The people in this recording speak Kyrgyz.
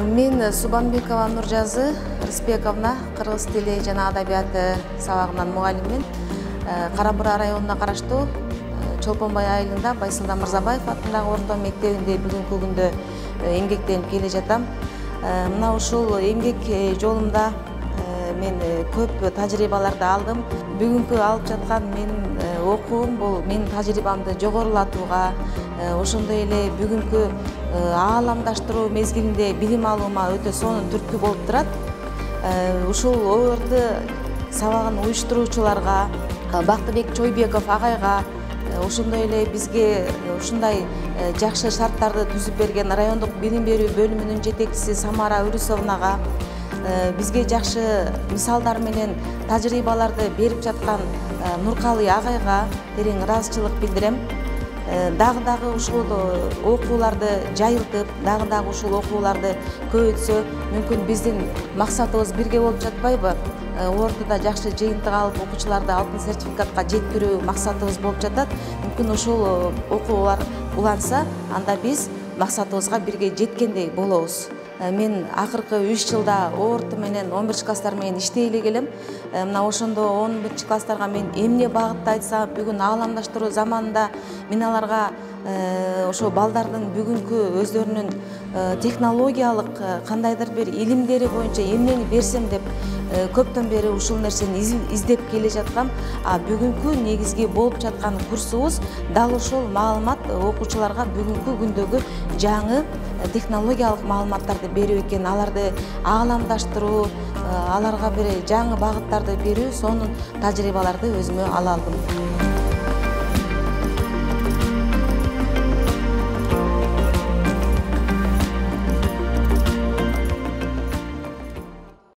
Мен Субанбекова Нуржазы Рысбековна кыргыз тили жана адабияты сабагынан мугалиммин. Кара-Бура районуна караштуу Чолпонбай айылында Байсалдан Мырзабаев атындагы орто мектебинде бүгүнкү күндө эмгектенип келе жатам. Мына ушул эмгек жолумда мен көп тажрыйбаларды алдым. Бүгүнкү алып жаткан менин окуум бул менин тажрыйбамды жогорулатууга, ошондой эле бүгүнкү ааламдаштыруу мезгилинде билим алуума өтө сонун түрткү болуп турат. Ушул ОРТ сабагын уюштуруучуларга, Бактыбек Чойбеков агайга, ошондой эле бизге ушундай жакшы шарттарды түзүп берген райондук билим берүү бөлүмүнүн жетекчиси Самара Үрүсовнага, бизге жакшы мисалдар менен тажрыйбаларды берип жаткан Нуркалы агайга терең ыраазычылык билдирем. Дагы ушул окууларды жайылтып, дагы ушул окууларды көбөйтсө, мүмкүн биздин максатыбыз бирге болуп жатпайбы? Ортодо жакшы жыйынтык алып, окуучуларды алтын сертификатка жеткирүү максатыбыз болуп жатат. Мүмкүн ушул окуулар уланса, анда биз максатыбызга бирге жеткендей болобуз. Мен акыркы 3 жылда ОРТ менен 11 класстар менен иштей эле келем. Мына ошондо 11 класстарга мен эмне багытта айтсам, бүгүн ааламдаштыруу заманында мен аларга ошо балдардын бүгүнкү өздөрүнүн технологиялык кандайдыр бир илимдери боюнча эмнени берсем деп көптөн бери ушул нерсени издеп келе жаткам. Бүгүнкү негизги болуп жаткан курсубуз дал ошол маалымат окуучуларга бүгүнкү күндөгү жаңы технологиялык маалыматтарды берүү экен, аларды ааламдаштыруу, аларга бир жаңы багыттарды берүү, сонун тажрыйбаларды өзүмө ала алдым.